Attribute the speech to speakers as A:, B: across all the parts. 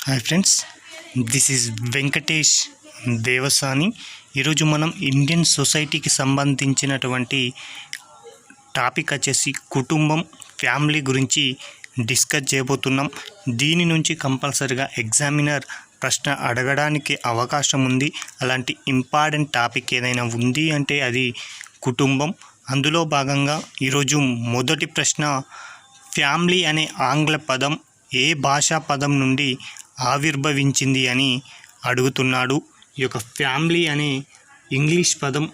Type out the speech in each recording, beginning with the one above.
A: Hi friends, this is Venkatesh Devasani. ఈరోజు మనం Indian సొసైటీకి సంబంధించినటువంటి టాపిక్ వచ్చేసి కుటుంబం, ఫ్యామిలీ గురించి డిస్కస్ చేయబోతున్నాం. దీని నుంచి కంపల్సరిగా ఎగ్జామినర్ ప్రశ్న అడగడానికి అవకాశం ఉంది. అలాంటి ఇంపార్టెంట్ టాపిక్ ఏదైనా ఉంది అంటే అది కుటుంబం. అందులో భాగంగా ఈరోజు మొదటి ప్రశ్న, ఫ్యామిలీ అనే ఆంగ్ల పదం ఏ భాషా పదం నుండి ఆవిర్భవించింది అని అడుగుతున్నాడు. ఈ యొక్క ఫ్యామిలీ అనే ఇంగ్లీష్ పదం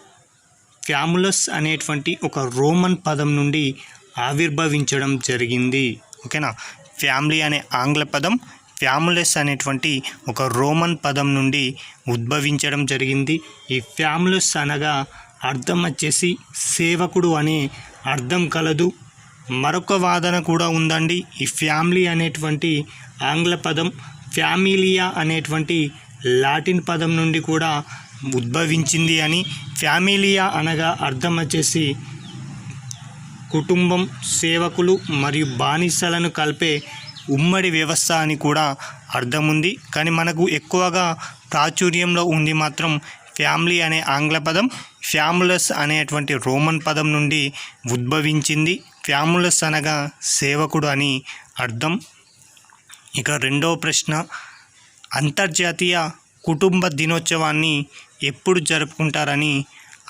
A: ఫ్యాములస్ అనేటువంటి ఒక రోమన్ పదం నుండి ఆవిర్భవించడం జరిగింది. ఓకేనా. ఫ్యామిలీ అనే ఆంగ్ల పదం ఫ్యాములస్ అనేటువంటి ఒక రోమన్ పదం నుండి ఉద్భవించడం జరిగింది. ఈ ఫ్యాములస్ అనగా అర్థం వచ్చేసి సేవకుడు అనే అర్థం కలదు. మరొక వాదన కూడా ఉందండి. ఈ ఫ్యామిలీ అనేటువంటి ఆంగ్ల పదం ఫ్యామిలియా అనేటువంటి లాటిన్ పదం నుండి కూడా ఉద్భవించింది అని. ఫ్యామిలియా అనగా అర్థం వచ్చేసి కుటుంబం, సేవకులు మరియు బానిసలను కలిపే ఉమ్మడి వ్యవస్థ అని కూడా అర్థం ఉంది. కానీ మనకు ఎక్కువగా ప్రాచుర్యంలో ఉంది మాత్రం ఫ్యామిలీ అనే ఆంగ్ల పదం ఫ్యాములస్ అనేటువంటి రోమన్ పదం నుండి ఉద్భవించింది. ఫ్యాములస్ అనగా సేవకుడు అని అర్థం. ఇక రెండవ ప్రశ్న, అంతర్జాతీయ కుటుంబ దినోత్సవాన్ని ఎప్పుడు జరుపుకుంటారని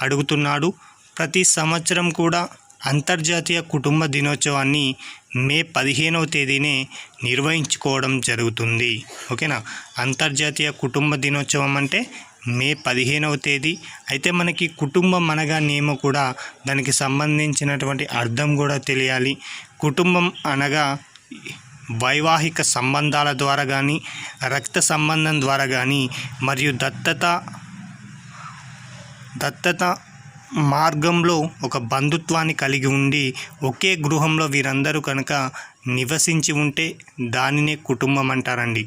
A: అడుగుతున్నాడు. ప్రతి సంవత్సరం కూడా అంతర్జాతీయ కుటుంబ దినోత్సవాన్ని మే 15వ తేదీనే నిర్వహించుకోవడం జరుగుతుంది. ఓకేనా. అంతర్జాతీయ కుటుంబ దినోత్సవం అంటే మే 15వ తేదీ. అయితే మనకి కుటుంబం అనగానేమో కూడా దానికి సంబంధించినటువంటి అర్థం కూడా తెలియాలి. కుటుంబం అనగా వైవాహిక సంబంధాల ద్వారా కానీ, రక్త సంబంధం ద్వారా కానీ, మరియు దత్తత మార్గంలో ఒక బంధుత్వాన్ని కలిగి ఉండి ఒకే గృహంలో వీరందరూ కనుక నివసించి ఉంటే దానినే కుటుంబం అంటారండి.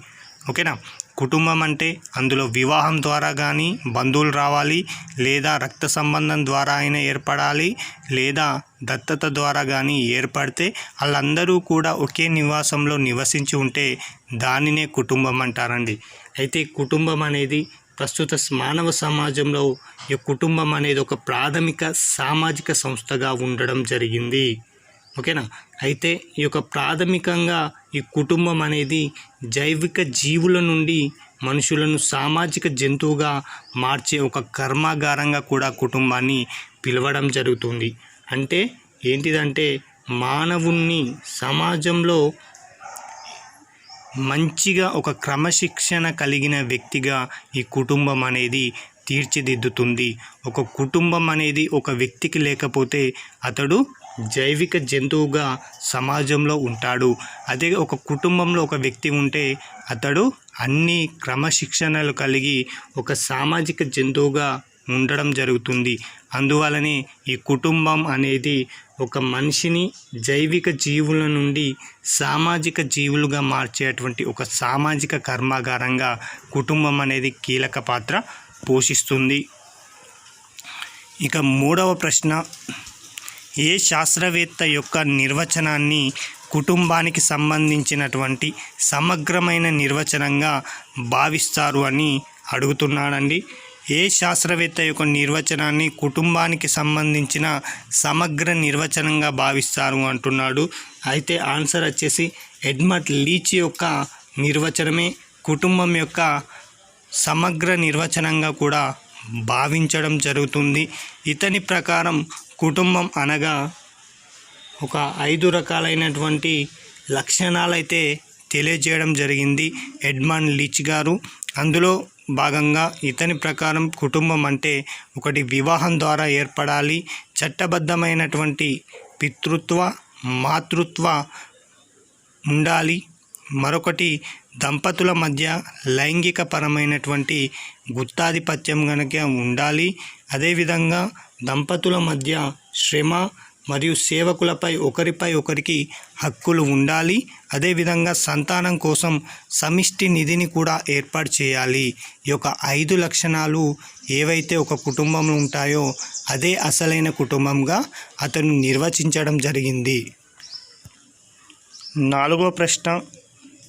A: ఓకేనా. కుటుంబం అంటే అందులో వివాహం ద్వారా కానీ బంధువులు రావాలి, లేదా రక్త సంబంధం ద్వారా అయినా ఏర్పడాలి, లేదా దత్తత ద్వారా కానీ ఏర్పడితే వాళ్ళందరూ కూడా ఒకే నివాసంలో నివసించి ఉంటే దానినే కుటుంబం అంటారండి. అయితే కుటుంబం అనేది ప్రస్తుత మానవ సమాజంలో ఈ కుటుంబం అనేది ఒక ప్రాథమిక సామాజిక సంస్థగా ఉండడం జరిగింది. ఓకేనా. అయితే ఈ యొక్క ప్రాథమికంగా ఈ కుటుంబం అనేది జైవిక జీవుల నుండి మనుషులను సామాజిక జంతువుగా మార్చే ఒక కర్మాగారంగా కూడా కుటుంబాన్ని పిలవడం జరుగుతుంది. అంటే ఏంటిదంటే మానవుణ్ణి సమాజంలో మంచిగా ఒక క్రమశిక్షణ కలిగిన వ్యక్తిగా ఈ కుటుంబం అనేది తీర్చిదిద్దుతుంది. ఒక కుటుంబం అనేది ఒక వ్యక్తికి లేకపోతే అతడు జైవిక జంతువుగా సమాజంలో ఉంటాడు. అదే ఒక కుటుంబంలో ఒక వ్యక్తి ఉంటే అతడు అన్ని క్రమశిక్షణలు కలిగి ఒక సామాజిక జంతువుగా ఉండడం జరుగుతుంది. అందువలనే ఈ కుటుంబం అనేది ఒక మనిషిని జైవిక జీవుల నుండి సామాజిక జీవులుగా మార్చేటువంటి ఒక సామాజిక కర్మాగారంగా కుటుంబం అనేది కీలక పాత్ర పోషిస్తుంది. ఇక మూడవ ప్రశ్న, ఏ శాస్త్రవేత్త యొక్క నిర్వచనాన్ని కుటుంబానికి సంబంధించినటువంటి సమగ్రమైన నిర్వచనంగా భావిస్తారు అని అడుగుతున్నాడండి. ఏ శాస్త్రవేత్త యొక్క నిర్వచనాన్ని కుటుంబానికి సంబంధించిన సమగ్ర నిర్వచనంగా భావిస్తారు అంటున్నాడు. అయితే ఆన్సర్ వచ్చేసి ఎడ్మండ్ లీచ్ యొక్క నిర్వచనమే కుటుంబం యొక్క సమగ్ర నిర్వచనంగా కూడా భావించడం జరుగుతుంది. ఇతని ప్రకారం కుటుంబం అనగా ఒక 5 రకాలైనటువంటి లక్షణాలైతే తెలియజేయడం జరిగింది ఎడ్మండ్ లీచ్ గారు. అందులో భాగంగా ఇతని ప్రకారం కుటుంబం అంటే ఒకటి వివాహం ద్వారా ఏర్పడాలి, చట్టబద్ధమైనటువంటి పితృత్వ మాతృత్వ ఉండాలి, మరొకటి దంపతుల మధ్య లైంగిక పరమైనటువంటి గుత్తాధిపత్యం కనుక ఉండాలి, అదేవిధంగా దంపతుల మధ్య శ్రమ మరియు సేవకులపై ఒకరిపై ఒకరికి హక్కులు ఉండాలి, అదేవిధంగా సంతానం కోసం సమిష్టి నిధిని కూడా ఏర్పాటు చేయాలి. ఈ యొక్క 5 లక్షణాలు ఏవైతే ఒక కుటుంబంలో ఉంటాయో అదే అసలైన కుటుంబంగా అతను నిర్వచించడం జరిగింది. 4వ ప్రశ్న,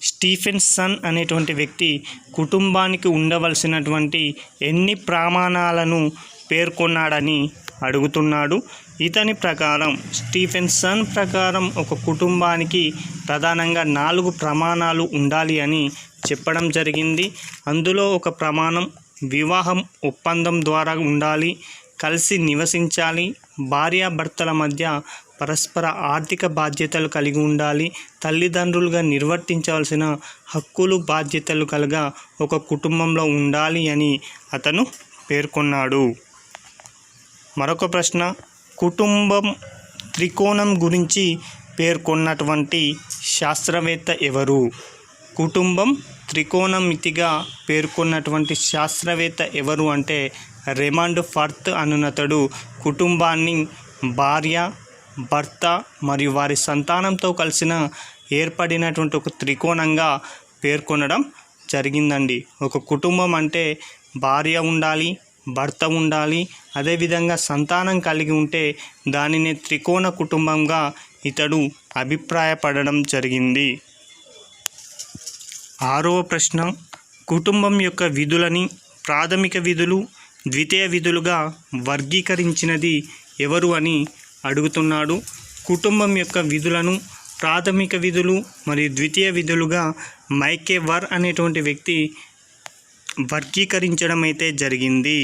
A: స్టీఫెన్సన్ అనేటువంటి వ్యక్తి కుటుంబానికి ఉండవలసినటువంటి ఎన్ని ప్రమాణాలను పేర్కొన్నాడని అడుగుతున్నాడు. ఇతని ప్రకారం, స్టీఫెన్సన్ ప్రకారం ఒక కుటుంబానికి ప్రధానంగా 4 ప్రమాణాలు ఉండాలి అని చెప్పడం జరిగింది. అందులో ఒక ప్రమాణం వివాహం ఒప్పందం ద్వారా ఉండాలి, కలిసి నివసించాలి, భార్యాభర్తల మధ్య పరస్పర ఆర్థిక బాధ్యతలు కలిగి ఉండాలి, తల్లిదండ్రులుగా నిర్వర్తించవలసిన హక్కులు బాధ్యతలు కలగా ఒక కుటుంబంలో ఉండాలి అని అతను పేర్కొన్నాడు. మరొక ప్రశ్న, కుటుంబం త్రికోణం గురించి పేర్కొన్నటువంటి శాస్త్రవేత్త ఎవరు? కుటుంబం త్రికోణమితిగా పేర్కొన్నటువంటి శాస్త్రవేత్త ఎవరు అంటే రెమండ్ ఫర్త్ అనునతడు కుటుంబాన్ని భార్య, భర్త మరియు వారి సంతానంతో కలిసిన ఏర్పడినటువంటి ఒక త్రికోణంగా పేర్కొనడం జరిగిందండి. ఒక కుటుంబం అంటే భార్య ఉండాలి, భర్త ఉండాలి, అదేవిధంగా సంతానం కలిగి ఉంటే దానిని త్రికోణ కుటుంబంగా ఇతడు అభిప్రాయపడడం జరిగింది. 6వ ప్రశ్న, కుటుంబం యొక్క విధులని ప్రాథమిక విధులు, ద్వితీయ విధులుగా వర్గీకరించినది ఎవరు అని అడుగుతున్నాడు. కుటుంబం యొక్క విధులను ప్రాథమిక విధులు మరియు ద్వితీయ విధులుగా మైకేవర్ అనేటువంటి వ్యక్తి వర్గీకరించడం అయితే జరిగింది.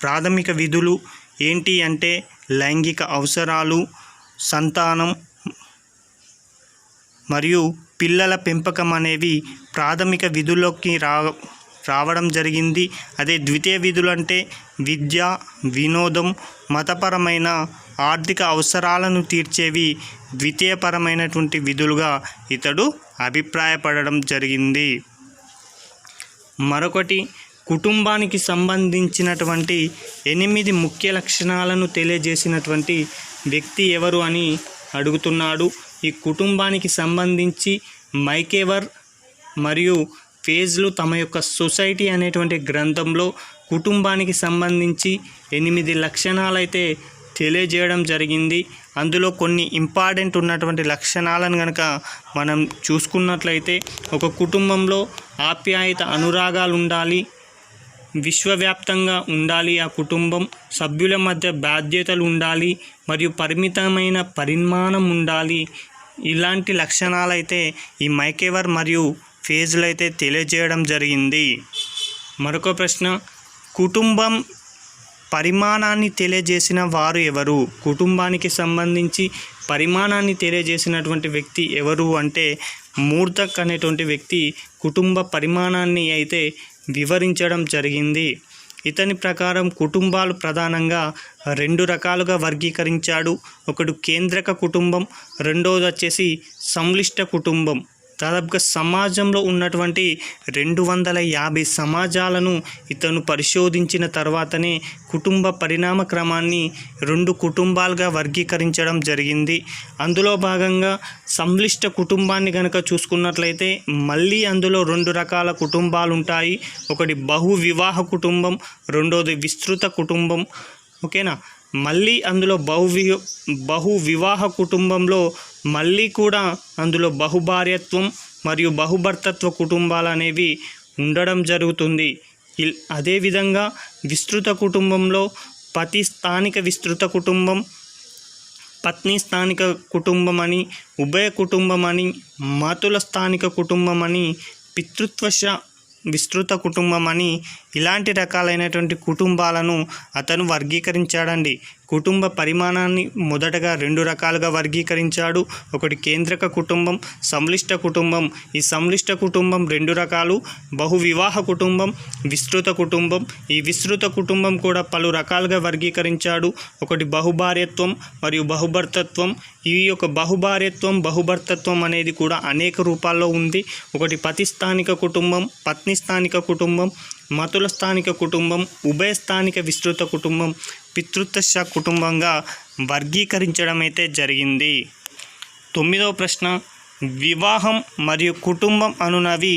A: ప్రాథమిక విధులు ఏంటి అంటే లైంగిక అవసరాలు, సంతానం మరియు పిల్లల పెంపకం అనేవి ప్రాథమిక విధుల్లోకి రావడం జరిగింది. అదే ద్వితీయ విధులు అంటే విద్య, వినోదం, మతపరమైన ఆర్థిక అవసరాలను తీర్చేవి ద్వితీయపరమైనటువంటి విధులుగా ఇతడు అభిప్రాయపడడం జరిగింది. మరొకటి, కుటుంబానికి సంబంధించినటువంటి 8 ముఖ్య లక్షణాలను తెలియజేసినటువంటి వ్యక్తి ఎవరు అని అడుగుతున్నాడు. ఈ కుటుంబానికి సంబంధించి మైకేవర్ మరియు ఫేజ్లు తమ యొక్క సొసైటీ అనేటువంటి గ్రంథంలో కుటుంబానికి సంబంధించి 8 లక్షణాలైతే తెలియజేయడం జరిగింది. అందులో కొన్ని ఇంపార్టెంట్ ఉన్నటువంటి లక్షణాలను కనుక మనం చూసుకున్నట్లయితే, ఒక కుటుంబంలో ఆప్యాయత, అనురాగాలు ఉండాలి, విశ్వవ్యాప్తంగా ఉండాలి ఆ కుటుంబం, సభ్యుల మధ్య బాధ్యతలు ఉండాలి మరియు పరిమితమైన పరిమాణం ఉండాలి. ఇలాంటి లక్షణాలైతే ఈ మైకేవర్ మరియు ఫేజ్లు అయితే తెలియజేయడం జరిగింది. మరొక ప్రశ్న, కుటుంబం పరిమాణాన్ని తెలియజేసిన వారు ఎవరు? కుటుంబానికి సంబంధించి పరిమాణాన్ని తెలియజేసినటువంటి వ్యక్తి ఎవరు అంటే మూర్ధక్ అనేటువంటి వ్యక్తి కుటుంబ పరిమాణాన్ని అయితే వివరించడం జరిగింది. ఇతని ప్రకారం కుటుంబాలు ప్రధానంగా 2 రకాలుగా వర్గీకరించాడు. ఒకటి కేంద్రక కుటుంబం, రెండోది వచ్చేసి సంక్లిష్ట కుటుంబం. దాదాపుగా సమాజంలో ఉన్నటువంటి 250 సమాజాలను ఇతను పరిశోధించిన తర్వాతనే కుటుంబ పరిణామ క్రమాన్ని 2 కుటుంబాలుగా వర్గీకరించడం జరిగింది. అందులో భాగంగా సంక్లిష్ట కుటుంబాన్ని కనుక చూసుకున్నట్లయితే మళ్ళీ అందులో 2 రకాల కుటుంబాలు ఉంటాయి. ఒకటి బహు వివాహ కుటుంబం, రెండోది విస్తృత కుటుంబం. ఓకేనా? మళ్ళీ అందులో బహు వివాహ కుటుంబంలో మళ్ళీ కూడా అందులో బహుభార్యత్వం మరియు బహుభర్తత్వ కుటుంబాలు అనేవి ఉండడం జరుగుతుంది. అదేవిధంగా విస్తృత కుటుంబంలో పతి స్థానిక విస్తృత కుటుంబం, పత్ని స్థానిక కుటుంబం అని, ఉభయ కుటుంబం అని, మాతుల స్థానిక కుటుంబం అని, పితృత్వశ విస్తృత కుటుంబం అని ఇలాంటి రకాలైనటువంటి కుటుంబాలను అతను వర్గీకరించాడండి. కుటుంబ పరిమాణాన్ని మొదటగా 2 రకాలుగా వర్గీకరించాడు. ఒకటి కేంద్రక కుటుంబం, సంక్లిష్ట కుటుంబం. ఈ సంక్లిష్ట కుటుంబం 2 రకాలు, బహు వివాహ కుటుంబం, విస్తృత కుటుంబం. ఈ విస్తృత కుటుంబం కూడా పలు రకాలుగా వర్గీకరించాడు. ఒకటి బహుభార్యత్వం మరియు బహుభర్తత్వం. ఈ యొక్క బహుభార్యత్వం, బహుభర్తత్వం అనేది కూడా అనేక రూపాల్లో ఉంది. ఒకటి పతి స్థానిక కుటుంబం, పత్ని స్థానిక కుటుంబం, మతుల స్థానిక కుటుంబం, ఉభయ స్థానిక విస్తృత కుటుంబం, పితృత్వశ కుటుంబంగా వర్గీకరించడం అయితే జరిగింది. 9వ ప్రశ్న, వివాహం మరియు కుటుంబం అనునవి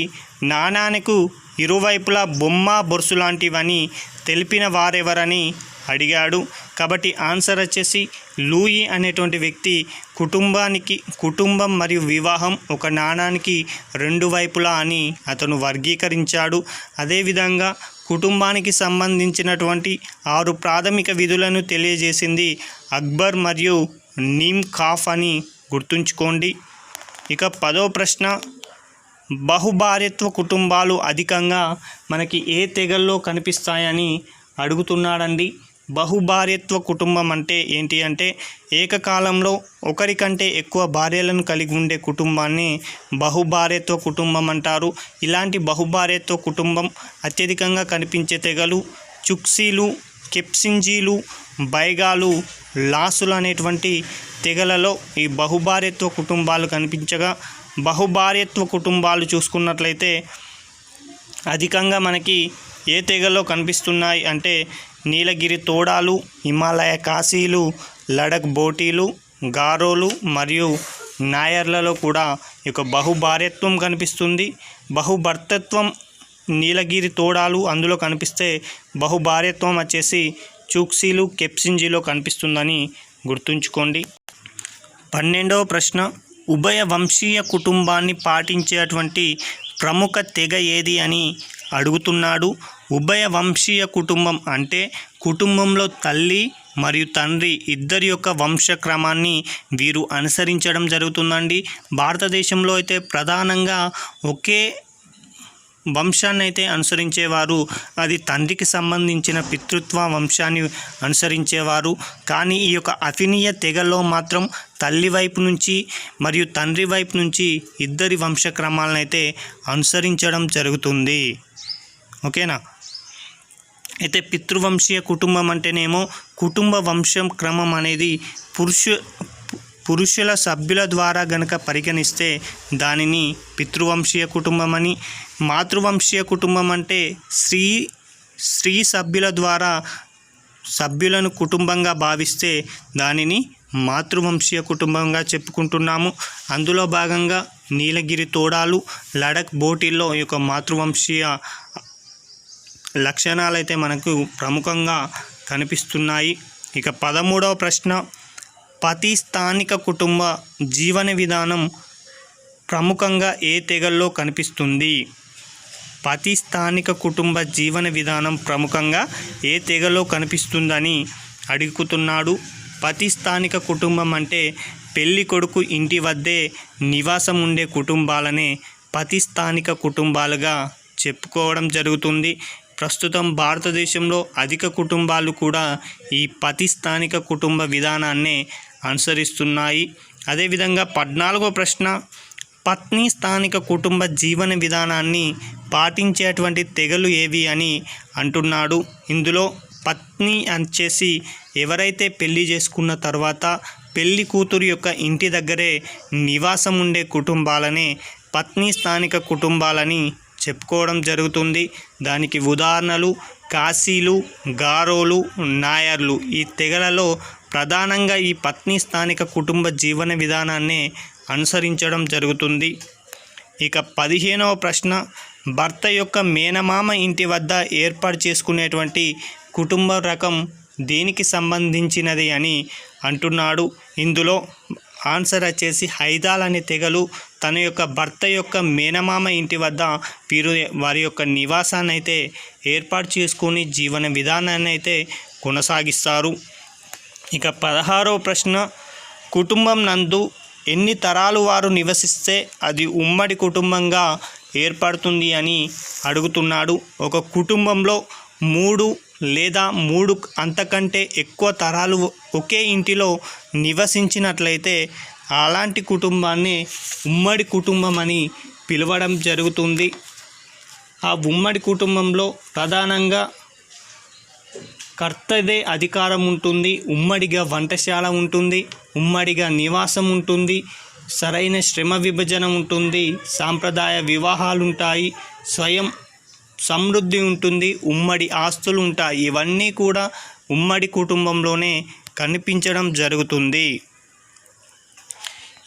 A: నాణానికి ఇరువైపులా బొమ్మ బొరుసు లాంటివని తెలిపిన వారెవరని అడిగాడు. కాబట్టి ఆన్సర్ వచ్చేసి లూయి అనేటువంటి వ్యక్తి కుటుంబం మరియు వివాహం ఒక నాణానికి రెండు వైపులా అని అతను వర్గీకరించాడు. అదేవిధంగా కుటుంబానికి సంబంధించినటువంటి 6 ప్రాథమిక విధులను తెలియజేసింది అక్బర్ మరియు నీమ్ ఖాఫ్ అని గుర్తుంచుకోండి. ఇక 10వ ప్రశ్న, బహుభార్యత్వ కుటుంబాలు అధికంగా మనకి ఏ తెగల్లో కనిపిస్తాయని అడుగుతున్నాడండి. బహుభార్యత్వ కుటుంబం అంటే ఏంటి అంటే ఏకకాలంలో ఒకరికంటే ఎక్కువ భార్యలను కలిగి ఉండే కుటుంబాన్ని బహుభార్యత్వ కుటుంబం అంటారు. ఇలాంటి బహుభార్యత్వ కుటుంబం అత్యధికంగా కనిపించే తెగలు చుక్సీలు, కెప్సింజీలు, బైగాలు, లాసులు అనేటువంటి తెగలలో ఈ బహుభార్యత్వ కుటుంబాలు కనిపించగా, బహుభార్యత్వ కుటుంబాలు చూసుకున్నట్లయితే అధికంగా మనకి ఏ తెగలో కనిపిస్తున్నాయి అంటే నీలగిరి తోడాలు, హిమాలయ కాశీలు, లడక్ బోటీలు, గారోలు మరియు నాయర్లలో కూడా ఈ యొక్క బహుభార్యత్వం కనిపిస్తుంది. బహుభర్తత్వం నీలగిరి తోడాలు అందులో కనిపిస్తే బహుభార్యత్వం వచ్చేసి చూక్సీలు, కెప్సింజీలో కనిపిస్తుందని గుర్తుంచుకోండి. 12వ ప్రశ్న, ఉభయ వంశీయ కుటుంబాన్ని పాటించేటువంటి ప్రముఖ తెగ ఏది అని అడుగుతున్నాడు. ఉభయ వంశీయ కుటుంబం అంటే కుటుంబంలో తల్లి మరియు తండ్రి ఇద్దరి యొక్క వంశక్రమాన్ని వీరు అనుసరించడం జరుగుతుందండి. భారతదేశంలో అయితే ప్రధానంగా ఒకే వంశాన్ని అయితే అనుసరించేవారు, అది తండ్రికి సంబంధించిన పితృత్వ వంశాన్ని అనుసరించేవారు. కానీ ఈ యొక్క అఫినీయ తెగలో మాత్రం తల్లి వైపు నుంచి మరియు తండ్రి వైపు నుంచి ఇద్దరి వంశక్రమాలను అయితే అనుసరించడం జరుగుతుంది. ఓకేనా. అయితే పితృవంశీయ కుటుంబం అంటేనేమో కుటుంబ వంశం క్రమం అనేది పురుషుల సభ్యుల ద్వారా గనక పరిగణిస్తే దానిని పితృవంశీయ కుటుంబం అని, మాతృవంశీయ కుటుంబం అంటే స్త్రీ సభ్యుల ద్వారా సభ్యులను కుటుంబంగా భావిస్తే దానిని మాతృవంశీయ కుటుంబంగా చెప్పుకుంటున్నాము. అందులో భాగంగా నీలగిరి తోడాలు, లడక్ బోటీల్లో ఈ యొక్క మాతృవంశీయ లక్షణాలు అయితే మనకు ప్రముఖంగా కనిపిస్తున్నాయి. ఇక 13వ ప్రశ్న, ప్రతి స్థానిక కుటుంబ జీవన విధానం ప్రముఖంగా ఏ తెగల్లో కనిపిస్తుంది? ప్రతి స్థానిక కుటుంబ జీవన విధానం ప్రముఖంగా ఏ తెగలో కనిపిస్తుందని అడుగుతున్నాడు. ప్రతి స్థానిక కుటుంబం అంటే పెళ్లి కొడుకు ఇంటి వద్దే నివాసం ఉండే కుటుంబాలనే ప్రతి స్థానిక కుటుంబాలుగా చెప్పుకోవడం జరుగుతుంది. ప్రస్తుతం భారతదేశంలో అధిక కుటుంబాలు కూడా ఈ ప్రతి స్థానిక కుటుంబ విధానాన్నే అనుసరిస్తున్నాయి. అదేవిధంగా 14వ ప్రశ్న, పత్ని స్థానిక కుటుంబ జీవన విధానాన్ని పాటించేటువంటి తెగలు ఏవి అని అంటున్నాడు. ఇందులో పత్ని వచ్చేసి ఎవరైతే పెళ్లి చేసుకున్న తర్వాత పెళ్లి కూతురు యొక్క ఇంటి దగ్గరే నివాసం ఉండే కుటుంబాలనే పత్ని స్థానిక కుటుంబాలని చెప్పుకోవడం జరుగుతుంది. దానికి ఉదాహరణలు కాశీలు, గారోలు, నాయర్లు. ఈ తెగలలో ప్రధానంగా ఈ పత్ని స్థానిక కుటుంబ జీవన విధానాన్ని అనుసరించడం జరుగుతుంది. ఇక 15వ ప్రశ్న, భర్త యొక్క మేనమామ ఇంటి వద్ద ఏర్పాటు చేసుకునేటువంటి కుటుంబ రకం దేనికి సంబంధించినది అని అంటున్నాడు. ఇందులో ఆన్సర్ వచ్చేసి హైదాల్ అనే తెగలు తన యొక్క భర్త యొక్క మేనమామ ఇంటి వద్ద వారి యొక్క నివాసాన్ని అయితే ఏర్పాటు చేసుకొని జీవన విధానాన్ని అయితే కొనసాగిస్తారు. ఇక 16వ ప్రశ్న, కుటుంబం నందు ఎన్ని తరాలు వారు నివసిస్తే అది ఉమ్మడి కుటుంబంగా ఏర్పడుతుంది అని అడుగుతున్నాడు. ఒక కుటుంబంలో 3 లేదా 3 అంతకంటే ఎక్కువ తరాలు ఒకే ఇంటిలో నివసించినట్లయితే అలాంటి కుటుంబాన్ని ఉమ్మడి కుటుంబం అని పిలవడం జరుగుతుంది. ఆ ఉమ్మడి కుటుంబంలో ప్రధానంగా కర్తదే అధికారం ఉంటుంది, ఉమ్మడిగా వంటశాల ఉంటుంది, ఉమ్మడిగా నివాసం ఉంటుంది, సరైన శ్రమ విభజన ఉంటుంది, సాంప్రదాయ వివాహాలు ఉంటాయి, స్వయం సమృద్ధి ఉంటుంది, ఉమ్మడి ఆస్తులు ఉంటాయి. ఇవన్నీ కూడా ఉమ్మడి కుటుంబంలోనే కనిపించడం జరుగుతుంది.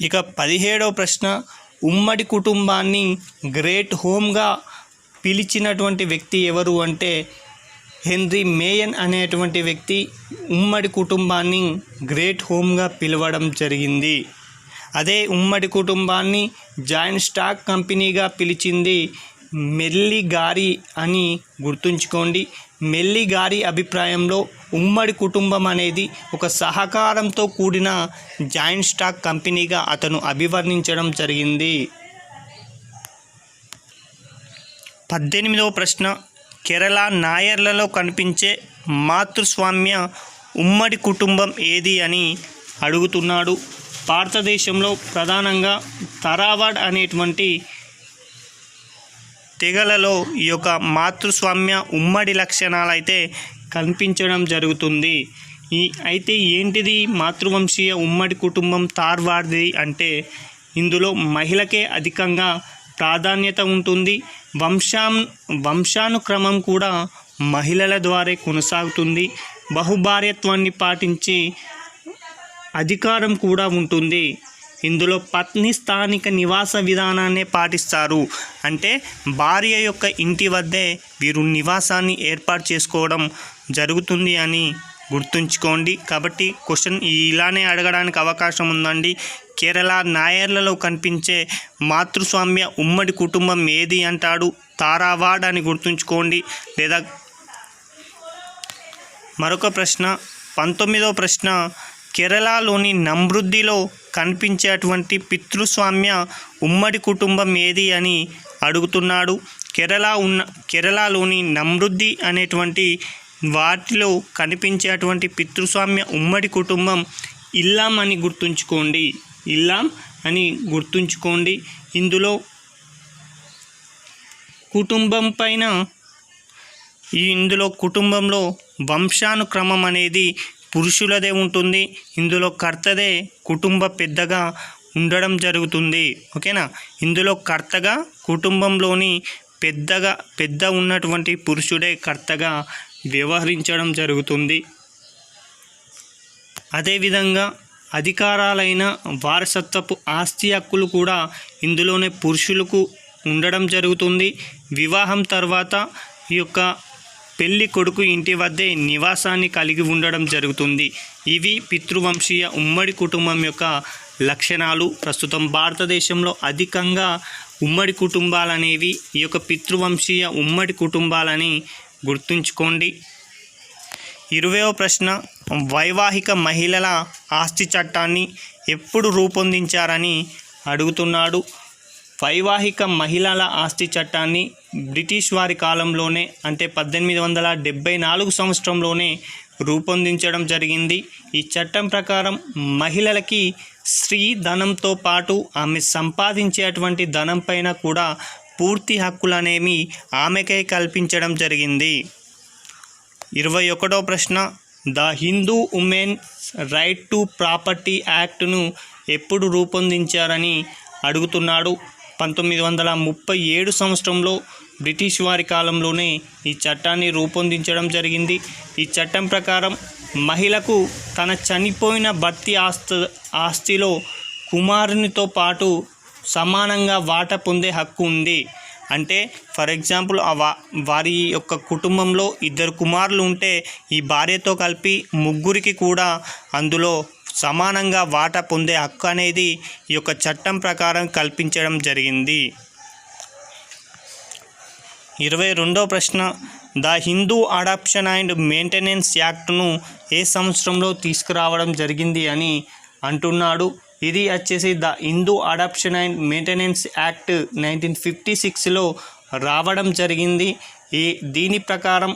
A: ఇక 17వ ప్రశ్న, ఉమ్మడి కుటుంబాన్ని గ్రేట్ హోమ్గా పిలిచినటువంటి వ్యక్తి ఎవరు అంటే హెన్రీ మేయన్ అనేటువంటి వ్యక్తి ఉమ్మడి కుటుంబాన్ని గ్రేట్ హోమ్గా పిలవడం జరిగింది. అదే ఉమ్మడి కుటుంబాన్ని జాయింట్ స్టాక్ కంపెనీగా పిలిచింది మెల్లి గారి అని గుర్తుంచుకోండి. మెల్లి గారి అభిప్రాయంలో ఉమ్మడి కుటుంబం అనేది ఒక సహకారంతో కూడిన జాయింట్ స్టాక్ కంపెనీగా అతను అభివర్ణించడం జరిగింది. 18వ ప్రశ్న, కేరళ నాయర్లలో కనిపించే మాతృస్వామ్య ఉమ్మడి కుటుంబం ఏది అని అడుగుతున్నాడు. భారతదేశంలో ప్రధానంగా తరావాడ్ అనేటువంటి తెగలలో ఈ యొక్క మాతృస్వామ్య ఉమ్మడి లక్షణాలు అయితే కనిపించడం జరుగుతుంది. అయితే ఏంటిది మాతృవంశీయ ఉమ్మడి కుటుంబం తార్వాడ్ది అంటే ఇందులో మహిళకే అధికంగా ప్రాధాన్యత ఉంటుంది. వంశానుక్రమం కూడా మహిళల ద్వారా కొనసాగుతుంది. బహుభార్యత్వాన్ని పాటించి అధికారం కూడా ఉంటుంది. ఇందులో పత్ని స్థానిక నివాస విధానాన్ని పాటిస్తారు. అంటే భార్య యొక్క ఇంటి వద్దే వీరు నివాసాన్ని ఏర్పాటు చేసుకోవడం జరుగుతుంది అని గుర్తుంచుకోండి. కాబట్టి క్వశ్చన్ ఇలానే అడగడానికి అవకాశం ఉందండి. కేరళ నాయర్లలో కనిపించే మాతృస్వామ్య ఉమ్మడి కుటుంబం ఏది అంటాడు. తారావాడ్ అని గుర్తుంచుకోండి. లేదా మరొక ప్రశ్న, 19వ ప్రశ్న, కేరళలోని నమ్రుద్దిలో కనిపించేటువంటి పితృస్వామ్య ఉమ్మడి కుటుంబం ఏది అని అడుగుతున్నాడు. కేరళలోని నమ్రుద్ది అనేటువంటి వాటిలో కనిపించేటువంటి పితృస్వామ్య ఉమ్మడి కుటుంబం ఇల్లాం అని గుర్తుంచుకోండి. ఇల్లాం అని గుర్తుంచుకోండి. ఇందులో కుటుంబంలో వంశానుక్రమం అనేది పురుషులదే ఉంటుంది. ఇందులో కర్తదే కుటుంబ పెద్దగా ఉండడం జరుగుతుంది. ఓకేనా. ఇందులో కర్తగా కుటుంబంలోని పెద్ద ఉన్నటువంటి పురుషుడే కర్తగా వ్యవహరించడం జరుగుతుంది. అదేవిధంగా అధికారాలైన వారసత్వపు ఆస్తి హక్కులు కూడా ఇందులోనే పురుషులకు ఉండడం జరుగుతుంది. వివాహం తర్వాత ఈ యొక్క పెళ్లి కొడుకు ఇంటి వద్దే నివాసాన్ని కలిగి ఉండడం జరుగుతుంది. ఇవి పితృవంశీయ ఉమ్మడి కుటుంబం యొక్క లక్షణాలు. ప్రస్తుతం భారతదేశంలో అధికంగా ఉమ్మడి కుటుంబాలనేవి ఈ యొక్క పితృవంశీయ ఉమ్మడి కుటుంబాలని గుర్తుంచుకోండి. 20వ ప్రశ్న, వైవాహిక మహిళల ఆస్తి చట్టాన్ని ఎప్పుడు రూపొందించారని అడుగుతున్నాడు. వైవాహిక మహిళల ఆస్తి చట్టాన్ని బ్రిటిష్ వారి కాలంలోనే అంటే 1874 సంవత్సరంలోనే రూపొందించడం జరిగింది. ఈ చట్టం ప్రకారం మహిళలకి స్త్రీ ధనంతో పాటు ఆమె సంపాదించేటువంటి ధనం పైన కూడా పూర్తి హక్కులనేవి ఆమెకే కల్పించడం జరిగింది. 21వ ప్రశ్న, the Hindu women's right to property యాక్ట్ను ఎప్పుడు రూపొందించారని అడుగుతున్నాడు. 1937 సంవత్సరంలో బ్రిటిష్ వారి కాలంలోనే ఈ చట్టాన్ని రూపొందించడం జరిగింది. ఈ చట్టం ప్రకారం మహిళకు తన చనిపోయిన భర్త ఆస్తిలో కుమారునితో పాటు సమానంగా వాటా పొందే హక్కు ఉంది. అంటే ఫర్ ఎగ్జాంపుల్ వారి యొక్క కుటుంబంలో 2 కుమారులు ఉంటే ఈ భార్యతో కలిపి 3 కూడా అందులో సమానంగా వాటా పొందే హక్కు అనేది ఈ యొక్క చట్టం ప్రకారం కల్పించడం జరిగింది. 22వ ప్రశ్న, the Hindu adoption and maintenance యాక్ట్ను ఏ సంవత్సరంలో తీసుకురావడం జరిగింది అని అంటున్నాడు. ఇది వచ్చేసి the Hindu adoption and maintenance act 1956లో రావడం జరిగింది. దీని ప్రకారం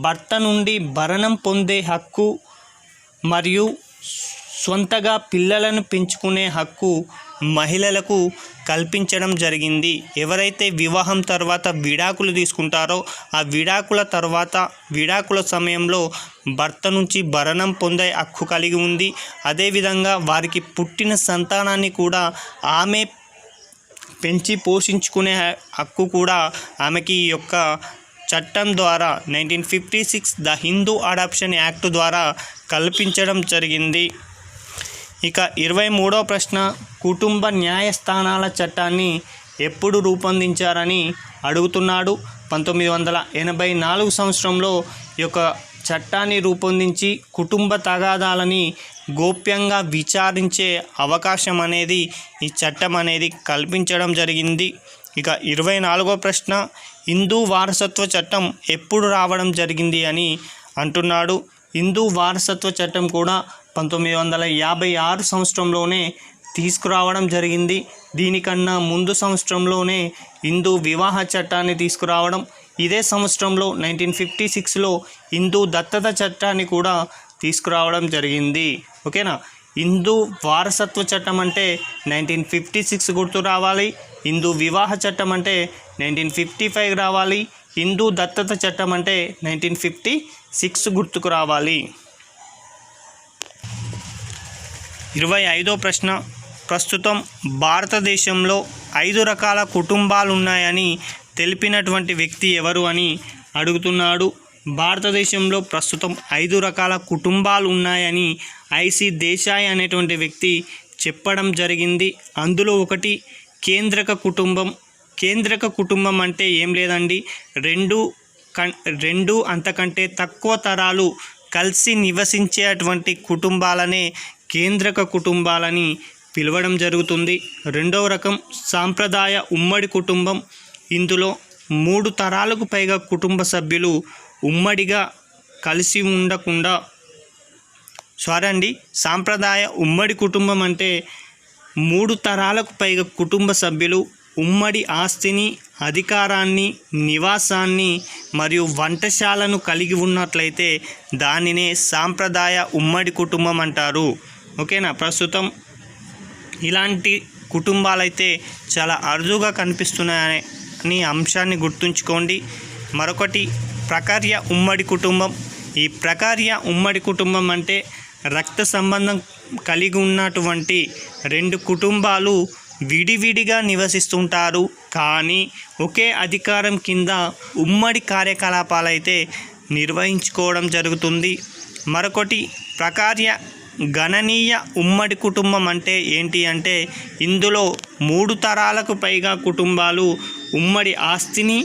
A: భర్త నుండి భరణం పొందే హక్కు మరియు సొంతగా పిల్లలను పెంచుకునే హక్కు మహిళలకు కల్పించడం జరిగింది. ఎవరైతే వివాహం తర్వాత విడాకులు తీసుకుంటారో ఆ విడాకుల సమయంలో భర్త నుంచి భరణం పొందే హక్కు కలిగి ఉంది. అదేవిధంగా వారికి పుట్టిన సంతానాన్ని కూడా ఆమె పెంచి పోషించుకునే హక్కు కూడా ఆమెకి ఈ యొక్క చట్టం ద్వారా 1956 ద హిందూ అడాప్షన్ యాక్ట్ ద్వారా కల్పించడం జరిగింది. ఇక 23వ ప్రశ్న, కుటుంబ న్యాయస్థానాల చట్టాన్ని ఎప్పుడు రూపొందించారని అడుగుతున్నాడు. 1984 సంవత్సరంలో ఈ యొక్క చట్టాన్ని రూపొందించి కుటుంబ తగాదాలని గోప్యంగా విచారించే అవకాశం అనేది ఈ చట్టం అనేది కల్పించడం జరిగింది. ఇక 24వ ప్రశ్న, హిందూ వారసత్వ చట్టం ఎప్పుడు రావడం జరిగింది అని అంటున్నాడు. హిందూ వారసత్వ చట్టం కూడా 1956 సంవత్సరంలోనే తీసుకురావడం జరిగింది. దీనికన్నా ముందు సంవత్సరంలోనే హిందూ వివాహ చట్టాన్ని తీసుకురావడం, ఇదే సంవత్సరంలో 1956లో హిందూ దత్తత చట్టాన్ని కూడా తీసుకురావడం జరిగింది. ఓకేనా. హిందూ వారసత్వ చట్టం అంటే 1956 గుర్తు రావాలి, హిందూ వివాహ చట్టం అంటే 1955 రావాలి, హిందూ దత్తత చట్టం అంటే 1956 గుర్తుకు రావాలి. 25వ ప్రశ్న, ప్రస్తుతం భారతదేశంలో 5 రకాల కుటుంబాలు ఉన్నాయని తెలిపినటువంటి వ్యక్తి ఎవరు అని అడుగుతున్నాడు. భారతదేశంలో ప్రస్తుతం 5 రకాల కుటుంబాలు ఉన్నాయని ఐసి దేశాయ్ అనేటువంటి వ్యక్తి చెప్పడం జరిగింది. అందులో ఒకటి కేంద్రక కుటుంబం. కేంద్రక కుటుంబం అంటే ఏం లేదండి, రెండు అంతకంటే తక్కువ తరాలు కలిసి నివసించేటువంటి కుటుంబాలనే కేంద్రక కుటుంబాలని పిలవడం జరుగుతుంది. రెండవ రకం సాంప్రదాయ ఉమ్మడి కుటుంబం. ఇందులో 3 తరాలకు పైగా కుటుంబ సభ్యులు ఉమ్మడిగా కలిసి ఉండకుండా సాంప్రదాయ ఉమ్మడి కుటుంబం అంటే 3 తరాలకు పైగా కుటుంబ సభ్యులు ఉమ్మడి ఆస్తిని, అధికారాన్ని, నివాసాన్ని మరియు వంటశాలను కలిగి ఉన్నట్లయితే దానినే సాంప్రదాయ ఉమ్మడి కుటుంబం అంటారు. ఓకేనా. ప్రస్తుతం ఇలాంటి కుటుంబాలైతే చాలా అరుదుగా కనిపిస్తున్నాయని అంశాన్ని గుర్తుంచుకోండి. మరొకటి ప్రకార్య ఉమ్మడి కుటుంబం. ఈ ప్రకార్య ఉమ్మడి కుటుంబం అంటే రక్త సంబంధం కలిగి ఉన్నటువంటి 2 కుటుంబాలు విడివిడిగా నివసిస్తుంటారు, కానీ ఒకే అధికారం కింద ఉమ్మడి కార్యకలాపాలైతే నిర్వహించుకోవడం జరుగుతుంది. మరొకటి ప్రకార్య గణనీయ ఉమ్మడి కుటుంబం అంటే ఏంటి అంటే ఇందులో 3 తరాలకు పైగా కుటుంబాలు ఉమ్మడి ఆస్తిని,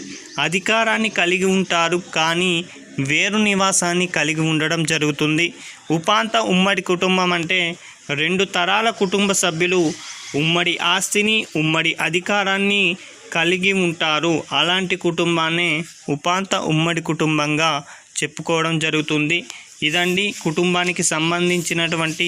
A: అధికారాన్ని కలిగి ఉంటారు, కానీ వేరు నివాసాన్ని కలిగి ఉండడం జరుగుతుంది. ఉపాంత ఉమ్మడి కుటుంబం అంటే 2 తరాల కుటుంబ సభ్యులు ఉమ్మడి ఆస్తిని, ఉమ్మడి అధికారాన్ని కలిగి ఉంటారు. అలాంటి కుటుంబాన్నే ఉపాంత ఉమ్మడి కుటుంబంగా చెప్పుకోవడం జరుగుతుంది. ఇదండి కుటుంబానికి సంబంధించినటువంటి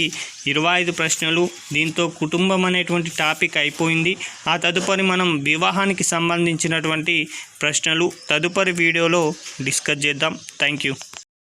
A: 25 ప్రశ్నలు. దీంతో కుటుంబం అనేటువంటి టాపిక్ అయిపోయింది. ఆ తదుపరి మనం వివాహానికి సంబంధించినటువంటి ప్రశ్నలు తదుపరి వీడియోలో డిస్కస్ చేద్దాం. Thank you.